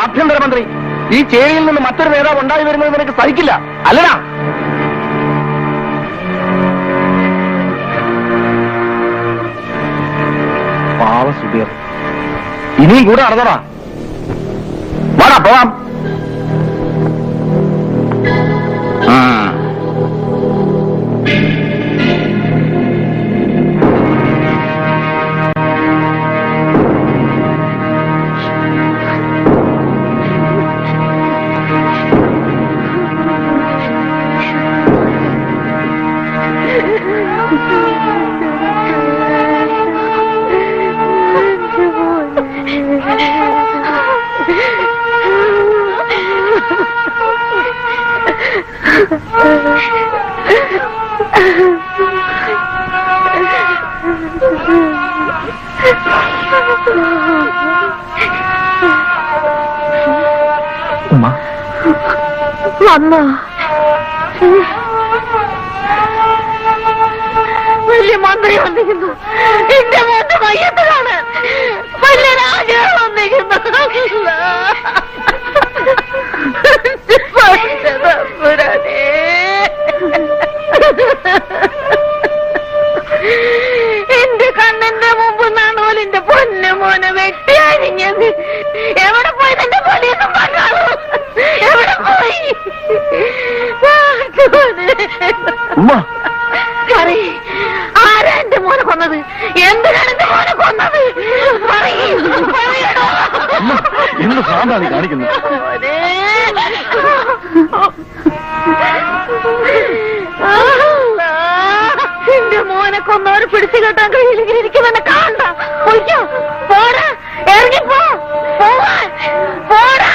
ആഭ്യന്തരമന്ത്രി ഈ ചേരിയിൽ നിന്ന് മറ്റൊരു നേതാവ് ഉണ്ടായി വരുന്നത് നിനക്ക് സഹിക്കില്ല അല്ലടാ? പാവ സുധീർ, ഇനിയും കൂടെ നടന്നടാ. വാടാ പോവാം. അമ്മ വലിയ മന്ത്രി വന്നിരിക്കുന്നു. എന്റെ മോന്റെ മയ്യത്തിലാണ്. വലിയ രാജാവ് വന്നിരിക്കുന്നു. എന്റെ കണ്ണിന്റെ മുമ്പ് നാണോലിന്റെ പൊന്നു മോനെ വെട്ടിയരിഞ്ഞത്. എവിടെ പോയി നിന്റെ പൊലിയൊന്നും പറഞ്ഞാലോ? എവിടെ പോയി? ആരാ എന്റെ മോനെ കൊന്നത്? എന്തിനാണ് എന്റെ മോനെ കൊന്നത്? എന്ത് സാന്താണ് കാണിക്കുന്നത്? എന്റെ മോനെ കൊന്നവരെ പിടിച്ചു കെട്ടാൻ കഴിയില്ലെങ്കിൽ എനിക്ക് തന്നെ കാണണ്ട. പോയിക്കോ, പോരാ, ഇറങ്ങിപ്പോ, പോവാൻ പോരാ.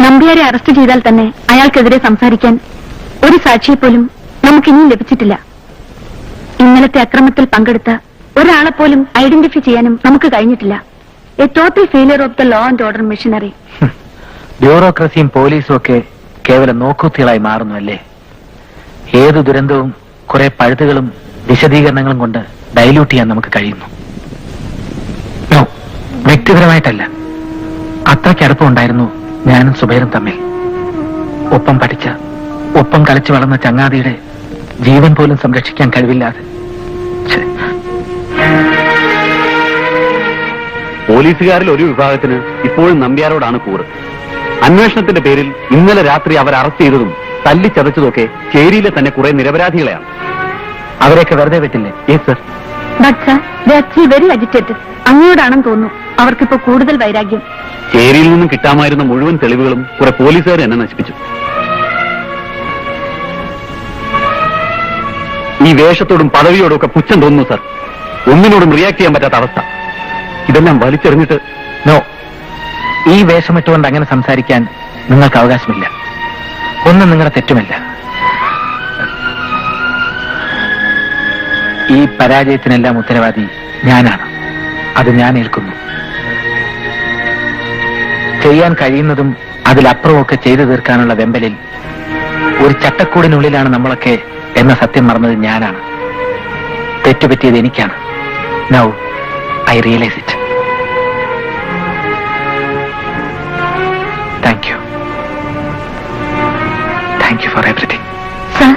നമ്പ്യാരെ അറസ്റ്റ് ചെയ്താൽ തന്നെ അയാൾക്കെതിരെ സംസാരിക്കാൻ ഒരു സാക്ഷിയെപ്പോലും നമുക്കിനിയും ലഭിച്ചിട്ടില്ല. ഇന്നലത്തെ അക്രമത്തിൽ പങ്കെടുത്ത ഒരാളെപ്പോലും ഐഡന്റിഫൈ ചെയ്യാനും നമുക്ക് കഴിഞ്ഞിട്ടില്ല. A total failure of the law and order machinery. ബ്യൂറോക്രസിയും പോലീസും ഒക്കെ കേവലം നോക്കുത്തികളായി മാറുന്നു അല്ലേ? ഏത് ദുരന്തവും കുറെ പഴുതുകളും വിശദീകരണങ്ങളും കൊണ്ട് ഡൈല്യൂട്ട് ചെയ്യാൻ നമുക്ക് കഴിയുന്നു. വ്യക്തിപരമായിട്ടല്ല, അത്രയ്ക്ക് അടുപ്പമുണ്ടായിരുന്നു ഞാനും സുബൈറും തമ്മിൽ. ഒപ്പം പഠിച്ച, ഒപ്പം കളിച്ചു വളർന്ന ചങ്ങാതിയുടെ ജീവൻ പോലും സംരക്ഷിക്കാൻ കഴിവില്ലാതെ. പോലീസുകാരിൽ ഒരു വിഭാഗത്തിന് ഇപ്പോഴും നമ്പ്യാരോടാണ് കൂറ്. അന്വേഷണത്തിന്റെ പേരിൽ ഇന്നലെ രാത്രി അവർ അറസ്റ്റ് ചെയ്തതും തല്ലിച്ചതച്ചതൊക്കെ ചേരിയിലെ തന്നെ കുറെ നിരപരാധികളെയാണ്. അവരെയൊക്കെ വെറുതെ വിട്ടില്ലേ? Yes sir. But sir, they are very agitated. അങ്ങോട്ടാണെന്ന് തോന്നുന്നു അവർക്കിപ്പോ കൂടുതൽ വൈരാഗ്യം. ചേരിയിൽ നിന്നും കിട്ടാമായിരുന്ന മുഴുവൻ തെളിവുകളും കുറെ പോലീസുകാർ എന്നെ നശിപ്പിച്ചു. ഈ വേഷത്തോടും പദവിയോടും ഒക്കെ പുച്ഛം തോന്നുന്നു സർ. ഒന്നിനോടും റിയാക്ട് ചെയ്യാൻ പറ്റാത്ത അവസ്ഥ. ഇതെല്ലാം വലിച്ചെറിഞ്ഞിട്ട് നോ, ഈ വേഷമിട്ടുകൊണ്ട് അങ്ങനെ സംസാരിക്കാൻ നിങ്ങൾക്ക് അവകാശമില്ല. ഒന്നും നിങ്ങളുടെ തെറ്റുമില്ല. ഈ പരാജയത്തിനെല്ലാം ഉത്തരവാദി ഞാനാണ്. അത് ഞാൻ ഏൽക്കുന്നു. ചെയ്യാൻ കഴിയുന്നതും അതിലപ്പുറമൊക്കെ ചെയ്തു തീർക്കാനുള്ള വെമ്പലിൽ ഒരു ചട്ടക്കൂടിനുള്ളിലാണ് നമ്മളൊക്കെ എന്ന സത്യം മറന്നത് ഞാനാണ്. തെറ്റുപറ്റിയത് എനിക്കാണ്. Now I realise it. Thank you. Thank you for everything. Sir,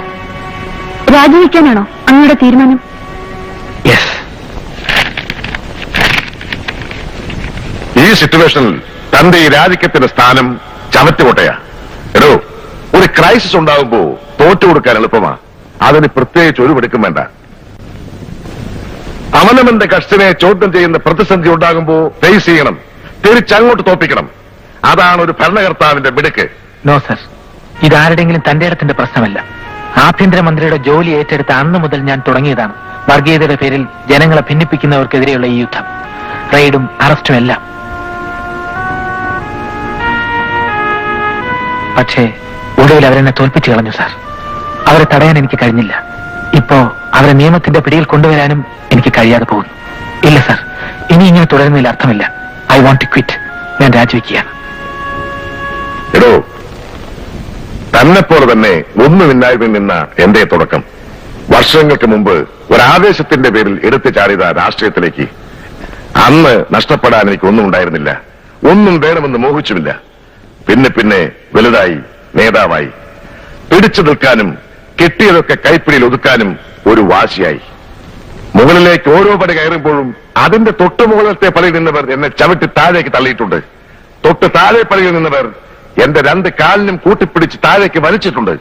രാജിവെക്കാനാണോ അങ്ങയുടെ തീരുമാനം? യെസ്. ഈ സിറ്റുവേഷനിൽ തന്റെ ഈ രാജിക്കത്തിന്റെ സ്ഥാനം ചവറ്റുകൊട്ടയാ. എടോ, ഒരു ക്രൈസിസ് ഉണ്ടാകുമ്പോ തോറ്റു കൊടുക്കാൻ എളുപ്പമാ. അതിന് പ്രത്യേകിച്ച് ഒരു വെടുക്കും വേണ്ട. അവനവന്റെ കഷ്ടിനെ ചോദ്യം ചെയ്യുന്ന പ്രതിസന്ധി ഉണ്ടാകുമ്പോ ഫേസ് ചെയ്യണം, തിരിച്ചങ്ങോട്ട് തോപ്പിക്കണം. അതാണ് ഒരു ഭരണകർത്താവിന്റെ മിടുക്ക്. നോ സർ, ഇതാരുടെങ്കിലും തന്റെ ഇടത്തിന്റെ പ്രശ്നമല്ല. ആഭ്യന്തരമന്ത്രിയുടെ ജോലി ഏറ്റെടുത്ത അന്ന് മുതൽ ഞാൻ തുടങ്ങിയതാണ് വർഗീയതയുടെ പേരിൽ ജനങ്ങളെ ഭിന്നിപ്പിക്കുന്നവർക്കെതിരെയുള്ള ഈ യുദ്ധം. റെയ്ഡും അറസ്റ്റും എല്ലാം. പക്ഷേ ഒടുവിൽ അവരെന്നെ തോൽപ്പിച്ചു കളഞ്ഞു സാർ. അവരെ തടയാൻ എനിക്ക് കഴിഞ്ഞില്ല. ഇപ്പോ അവരെ നിയമത്തിന്റെ പിടിയിൽ കൊണ്ടുവരാനും എനിക്ക് കഴിയാതെ പോകുന്നു. ഇല്ല സാർ, ഇനി ഇങ്ങനെ തുടരുന്നതിൽ അർത്ഥമില്ല. I want to quit. ഞാൻ രാജിവെക്കുകയാണ്. എടോ, തന്നെപ്പോലെ തന്നെ ഒന്നുമില്ലായ്മയിൽ നിന്ന എന്റെ തുടക്കം. വർഷങ്ങൾക്ക് മുമ്പ് ഒരാവേശത്തിന്റെ പേരിൽ എടുത്തു ചാടിയത രാഷ്ട്രീയത്തിലേക്ക്. അന്ന് നഷ്ടപ്പെടാൻ എനിക്ക് ഒന്നും ഉണ്ടായിരുന്നില്ല. ഒന്നും വേണമെന്ന് മോഹിച്ചുമില്ല. പിന്നെ പിന്നെ വലുതായി, നേതാവായി. പിടിച്ചു നിൽക്കാനും കെട്ടിയതൊക്കെ കൈപ്പിടിയിൽ ഒതുക്കാനും ഒരു വാശിയായി. മുകളിലേക്ക് ഓരോ പടി കയറുമ്പോഴും അതിന്റെ തൊട്ടു മുകളിലത്തെ പടിയിൽ നിന്നവർ എന്നെ ചവിട്ടി താഴേക്ക് തള്ളിയിട്ടുണ്ട്. തൊട്ട് താഴെ പടിയിൽ നിന്നവർ എന്റെ രണ്ട് കാലിനും കൂട്ടിപ്പിടിച്ച് താഴേക്ക് വലിച്ചിട്ടുണ്ട്.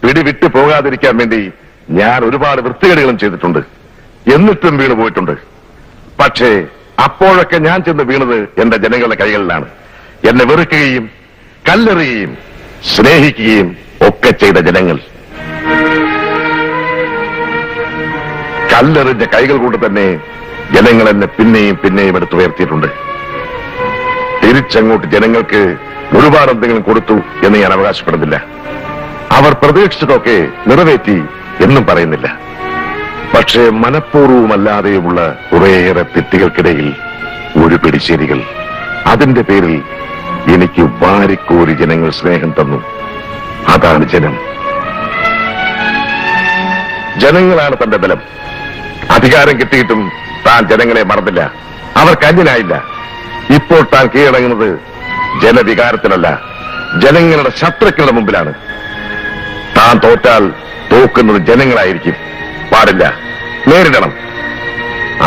പിടി വിട്ടു പോകാതിരിക്കാൻ വേണ്ടി ഞാൻ ഒരുപാട് വൃത്തികേടുകളും ചെയ്തിട്ടുണ്ട്. എന്നിട്ടും വീണു പോയിട്ടുണ്ട്. പക്ഷേ അപ്പോഴൊക്കെ ഞാൻ ചെന്ന് വീണത് എന്റെ ജനങ്ങളുടെ കൈകളിലാണ്. എന്നെ വെറുക്കുകയും കല്ലെറിയുകയും സ്നേഹിക്കുകയും ഒക്കെ ചെയ്ത ജനങ്ങൾ. കല്ലെറിഞ്ഞ കൈകൾ കൊണ്ട് തന്നെ ജനങ്ങൾ എന്നെ പിന്നെയും പിന്നെയും എടുത്തുയർത്തിയിട്ടുണ്ട്. തിരിച്ചങ്ങോട്ട് ജനങ്ങൾക്ക് ഒരുപാട് എന്തെങ്കിലും കൊടുത്തു എന്ന് ഞാൻ അവകാശപ്പെടുന്നില്ല. അവർ പ്രതീക്ഷിച്ചതൊക്കെ നിറവേറ്റി എന്നും പറയുന്നില്ല. പക്ഷേ മനഃപൂർവമല്ലാതെയുമുള്ള കുറേയേറെ തെറ്റുകൾക്കിടയിൽ ഒരു പിടിശ്ശേരികൾ. അതിന്റെ പേരിൽ എനിക്ക് വാരിക്കോരി ജനങ്ങൾ സ്നേഹം തന്നു. അതാണ് ജനം. ജനങ്ങളാണ് തന്റെ ബലം. അധികാരം കിട്ടിയിട്ടും താൻ ജനങ്ങളെ മറന്നില്ല. അവർക്ക് അന്യനായില്ല. ഇപ്പോൾ താൻ കീഴടങ്ങുന്നത് ജനവികാരത്തിലല്ല, ജനങ്ങളുടെ ശത്രുക്കളുടെ മുമ്പിലാണ്. താൻ തോറ്റാൽ തോക്കുന്നത് ജനങ്ങളായിരിക്കും. പാടില്ല, നേരിടണം.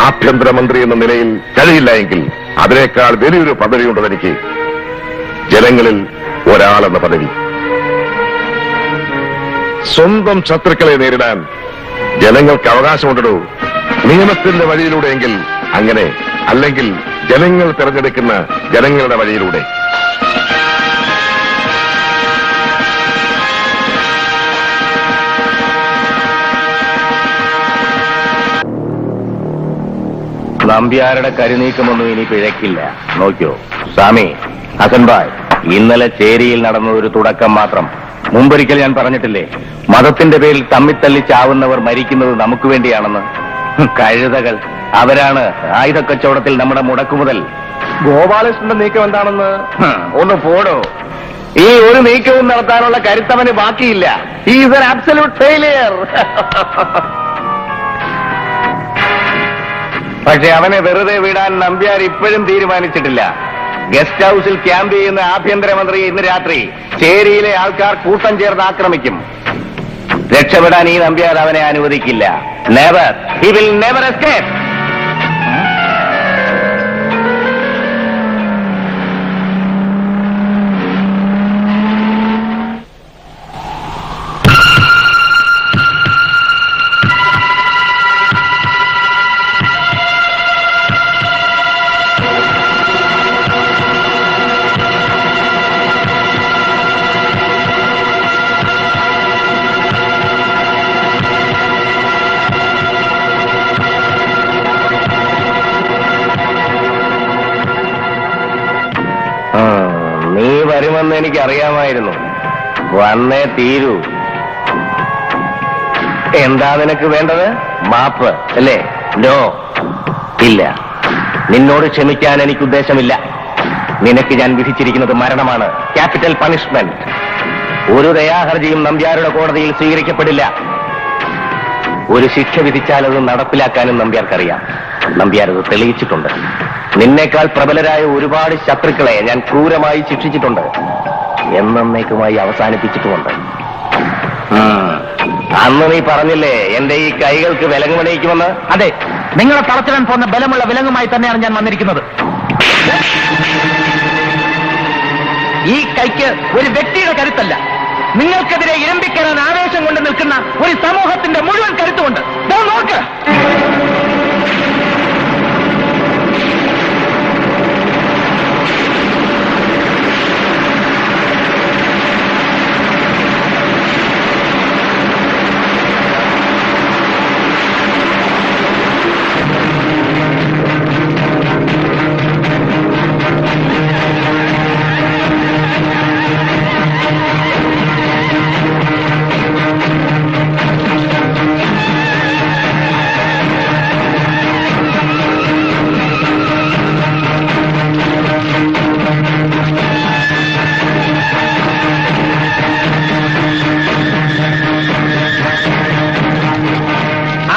ആഭ്യന്തരമന്ത്രി എന്ന നിലയിൽ കഴിയില്ല എങ്കിൽ അതിനേക്കാൾ വലിയൊരു പദവിയുണ്ട് തനിക്ക്. ജനങ്ങളിൽ ഒരാളെന്ന പദവി. സ്വന്തം ശത്രുക്കളെ നേരിടാൻ ജനങ്ങൾക്ക് അവകാശമുണ്ടോ? നിയമത്തിന്റെ വഴിയിലൂടെയെങ്കിൽ അങ്ങനെ, അല്ലെങ്കിൽ ജനങ്ങൾ തിരഞ്ഞെടുക്കുന്ന ജനങ്ങളുടെ വഴിയിലൂടെ. നമ്പ്യാരുടെ കരുനീക്കമൊന്നും ഇനി പിഴക്കില്ല. നോക്കിയോ സ്വാമി ഹസൻഭായ്, ഇന്നലെ ചേരിയിൽ നടന്ന ഒരു തുടക്കം മാത്രം. മുമ്പൊരിക്കൽ ഞാൻ പറഞ്ഞിട്ടില്ലേ, മതത്തിന്റെ പേരിൽ തമ്മിത്തല്ലി ചാവുന്നവർ മരിക്കുന്നത് നമുക്ക് വേണ്ടിയാണെന്ന്. കഴുതകൾ അവരാണ് ആയുധക്കച്ചവടത്തിൽ നമ്മുടെ മുടക്കുമുതൽ. ഗോപാലകൃഷ്ണന്റെ നീക്കം എന്താണെന്ന് ഒന്ന് പോടോ. ഈ ഒരു നീക്കവും നടത്താനുള്ള കരുത്തവന് ബാക്കിയില്ല. He is an absolute failure. പക്ഷെ അവനെ വെറുതെ വിടാൻ നമ്പ്യാർ ഇപ്പോഴും തീരുമാനിച്ചിട്ടില്ല. ഗസ്റ്റ് ഹൌസിൽ ക്യാമ്പ് ചെയ്യുന്ന ആഭ്യന്തരമന്ത്രി ഇന്ന് രാത്രി ചേരിയിലെ ആൾക്കാർ കൂട്ടം ചേർന്ന് ആക്രമിക്കും. രക്ഷപ്പെടാൻ ഈ നമ്പ്യാർ അവനെ അനുവദിക്കില്ല. Never, he will never escape. നീ വരുമെന്ന് എനിക്കറിയാമായിരുന്നു. വന്നേ തീരൂ. എന്താ നിനക്ക് വേണ്ടത്? മാപ്പ് അല്ലേ? നോ, ഇല്ല. നിന്നോട് ക്ഷമിക്കാൻ എനിക്ക് ഉദ്ദേശമില്ല. നിനക്ക് ഞാൻ വിധിച്ചിരിക്കുന്നത് മരണമാണ്, ക്യാപിറ്റൽ പണിഷ്മെന്റ്. ഒരു ദയാഹർജിയും നമ്പ്യാരുടെ കോടതിയിൽ സ്വീകരിക്കപ്പെടില്ല. ഒരു ശിക്ഷ വിധിച്ചാൽ അത് നടപ്പിലാക്കാനും നമ്പ്യാർക്കറിയാം. നമ്പ്യാരത് തെളിയിച്ചിട്ടുണ്ട്. നിന്നേക്കാൾ പ്രബലരായ ഒരുപാട് ശത്രുക്കളെ ഞാൻ ക്രൂരമായി ശിക്ഷിച്ചിട്ടുണ്ട്, എന്നേക്കുമായി അവസാനിപ്പിച്ചിട്ടുമുണ്ട്. അന്ന് നീ പറഞ്ഞില്ലേ എന്റെ ഈ കൈകൾക്ക് വിലങ്ങുമണിയിക്കുമെന്ന്? അതെ, നിങ്ങളെ തളച്ചിടാൻ പോകുന്ന ബലമുള്ള വിലങ്ങുമായി തന്നെയാണ് ഞാൻ വന്നിരിക്കുന്നത്. ഈ കൈക്ക് ഒരു വ്യക്തിയുടെ കരുത്തല്ല, നിങ്ങൾക്കെതിരെ ഇരമ്പിക്കരാൻ ആവേശം കൊണ്ട് നിൽക്കുന്ന ഒരു സമൂഹത്തിന്റെ മുഴുവൻ കരുത്തുമുണ്ട്. നോക്ക്.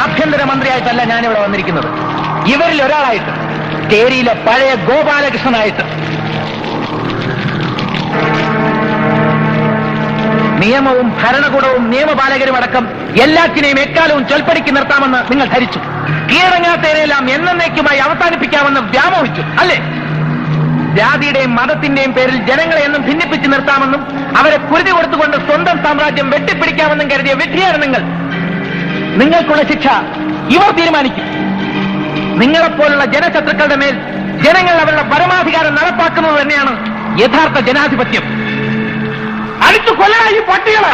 ആഭ്യന്തരമന്ത്രിയായിട്ടല്ല ഞാനിവിടെ വന്നിരിക്കുന്നത്, ഇവരിൽ ഒരാളായിട്ട്, ചേരിയിലെ പഴയ ഗോപാലകൃഷ്ണനായിട്ട്. നിയമവും ഭരണകൂടവും നിയമപാലകരും അടക്കം എല്ലാറ്റിനെയും എക്കാലവും ചൊൽപ്പടിക്ക് നിർത്താമെന്ന് നിങ്ങൾ ധരിച്ചു. കീഴടങ്ങാത്തതിനെല്ലാം എന്നേക്കുമായി അവസാനിപ്പിക്കാമെന്ന് വ്യാമോഹിച്ചു, അല്ലേ? ജാതിയുടെയും മതത്തിന്റെയും പേരിൽ ജനങ്ങളെ എന്നും ഭിന്നിപ്പിച്ച് നിർത്താമെന്നും അവരെ കുരുതി കൊടുത്തുകൊണ്ട് സ്വന്തം സാമ്രാജ്യം വെട്ടിപ്പിടിക്കാമെന്നും കരുതിയ വിഡ്ഢിയാണ് നിങ്ങൾ. നിങ്ങൾക്കുള്ള ശിക്ഷ ഇവർ തീരുമാനിക്കും. നിങ്ങളെപ്പോലുള്ള ജനശത്രുക്കളുടെ മേൽ ജനങ്ങൾ അവരുടെ പരമാധികാരം നടപ്പാക്കുന്നത് തന്നെയാണ് യഥാർത്ഥ ജനാധിപത്യം. അടിച്ചു കൊല്ലണം ഈ പട്ടികളെ.